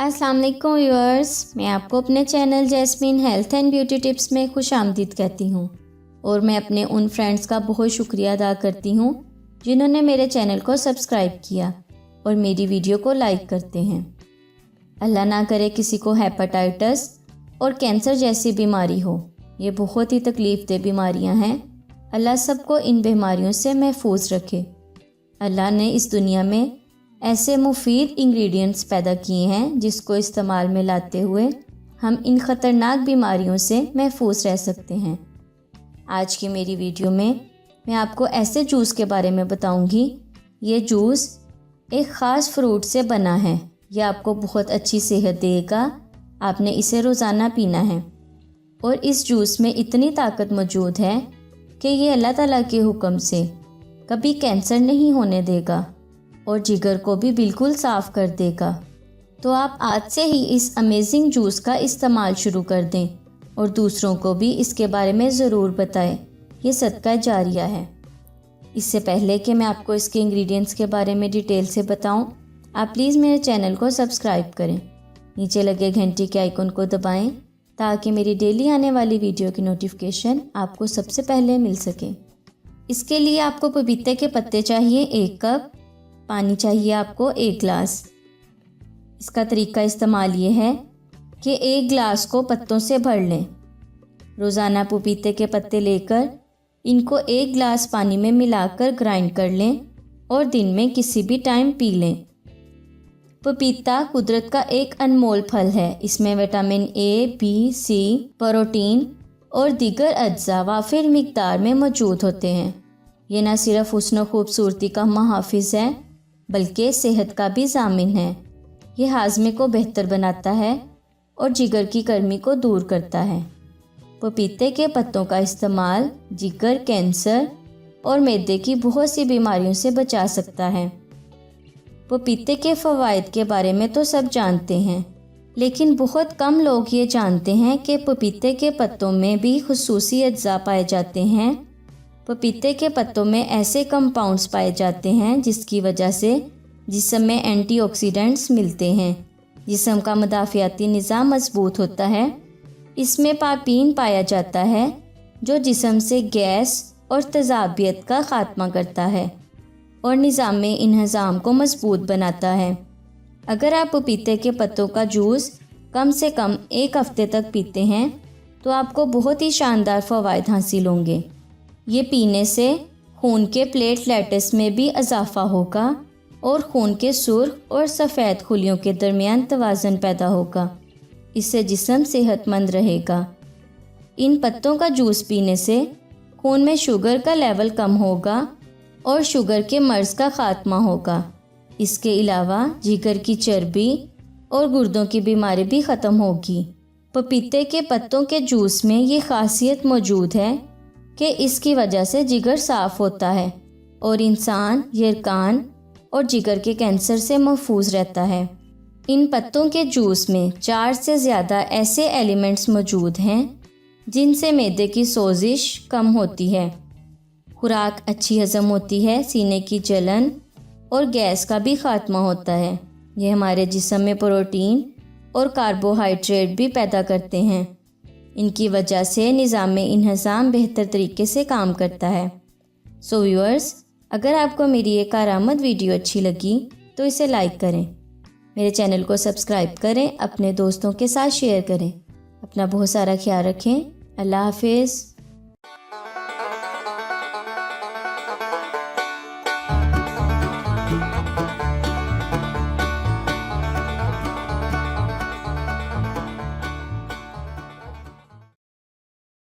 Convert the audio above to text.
अस्सलाम वालेकुम व्यूअर्स, मैं आपको अपने channel jasmine health and beauty tips में खुश आमदीद कहती हूँ और मैं अपने उन फ्रेंड्स का बहुत शुक्रिया अदा करती हूँ जिन्होंने मेरे चैनल को सब्सक्राइब किया और मेरी वीडियो को लाइक करते हैं। अल्लाह ना करे किसी को हेपेटाइटिस और कैंसर जैसी बीमारी हो। ये बहुत ही तकलीफ़देह बीमारियाँ हैं। अल्लाह सबको इन बीमारियों से महफूज रखे। अल्लाह ने इस दुनिया में ऐसे मुफीद इंग्रेडिएंट्स पैदा किए हैं जिसको इस्तेमाल में लाते हुए हम इन ख़तरनाक बीमारियों से महफूज रह सकते हैं। आज की मेरी वीडियो में मैं आपको ऐसे जूस के बारे में बताऊंगी। ये जूस एक ख़ास फ्रूट से बना है। यह आपको बहुत अच्छी सेहत देगा। आपने इसे रोज़ाना पीना है और इस जूस में इतनी ताकत मौजूद है कि ये अल्लाह ताला के हुक्म से कभी कैंसर नहीं होने देगा और जिगर को भी बिल्कुल साफ़ कर देगा। तो आप आज से ही इस अमेजिंग जूस का इस्तेमाल शुरू कर दें और दूसरों को भी इसके बारे में ज़रूर बताएं। ये सदका जारिया है। इससे पहले कि मैं आपको इसके इंग्रेडिएंट्स के बारे में डिटेल से बताऊं, आप प्लीज़ मेरे चैनल को सब्सक्राइब करें। नीचे लगे घंटी के आइकन को दबाएं ताकि मेरी डेली आने वाली वीडियो की नोटिफिकेशन आपको सबसे पहले मिल सके। इसके लिए आपको पपीते के पत्ते चाहिए 1 कप, पानी चाहिए आपको 1 गिलास। इसका तरीका इस्तेमाल ये है कि 1 गिलास को पत्तों से भर लें। रोज़ाना पपीते के पत्ते लेकर इनको 1 गिलास पानी में मिलाकर ग्राइंड कर लें और दिन में किसी भी टाइम पी लें। पपीता कुदरत का एक अनमोल फल है। इसमें vitamin A, B, C, protein और दीगर अज्जा वाफिर मिकदार में मौजूद होते हैं। ये न सिर्फ हुस्न खूबसूरती का मुहाफिज है बल्कि सेहत का भी ज़ामिन है। ये हाजमे को बेहतर बनाता है और जिगर की गर्मी को दूर करता है। पपीते के पत्तों का इस्तेमाल जिगर, कैंसर और मैदे की बहुत सी बीमारियों से बचा सकता है। पपीते के फ़वाइद के बारे में तो सब जानते हैं, लेकिन बहुत कम लोग ये जानते हैं कि पपीते के पत्तों में भी खुसूसी अज्जा पाए जाते हैं। पपीते के पत्तों में ऐसे कंपाउंड्स पाए जाते हैं जिसकी वजह से जिस्म में एंटीऑक्सीडेंट्स मिलते हैं। जिस्म का मुदाफ़ियाती निज़ाम मजबूत होता है। इसमें पापीन पाया जाता है जो जिस्म से गैस और तेज़ाबियत का ख़ात्मा करता है और निज़ाम इंहज़ाम को मजबूत बनाता है। अगर आप पपीते के पत्तों का जूस कम से कम 1 हफ़्ते तक पीते हैं तो आपको बहुत ही शानदार फ़वाइद हासिल होंगे। ये पीने से खून के प्लेटलेट्स में भी इजाफा होगा और खून के सुर्ख और सफ़ेद खुलियों के दरमियान तवाज़ुन पैदा होगा। इससे जिस्म सेहतमंद रहेगा। इन पत्तों का जूस पीने से खून में शुगर का लेवल कम होगा और शुगर के मर्ज़ का ख़ात्मा होगा। इसके अलावा जिगर की चर्बी और गुर्दों की बीमारी भी ख़त्म होगी। पपीते के पत्तों के जूस में ये ख़ासियत मौजूद है कि इसकी वजह से जिगर साफ़ होता है और इंसान यरकान और जिगर के कैंसर से महफूज रहता है। इन पत्तों के जूस में 4 से ज़्यादा ऐसे एलिमेंट्स मौजूद हैं जिनसे मैदे की सोजिश कम होती है, खुराक अच्छी हज़म होती है, सीने की जलन और गैस का भी ख़ात्मा होता है। ये हमारे जिस्म में प्रोटीन और कार्बोहाइड्रेट भी पैदा करते हैं। इनकी वजह से निज़ाम इंहज़ाम बेहतर तरीके से काम करता है। सो व्यूअर्स, अगर आपको मेरी ये कारआमद वीडियो अच्छी लगी तो इसे लाइक करें, मेरे चैनल को सब्सक्राइब करें, अपने दोस्तों के साथ शेयर करें। अपना बहुत सारा ख्याल रखें। अल्लाह हाफिज़।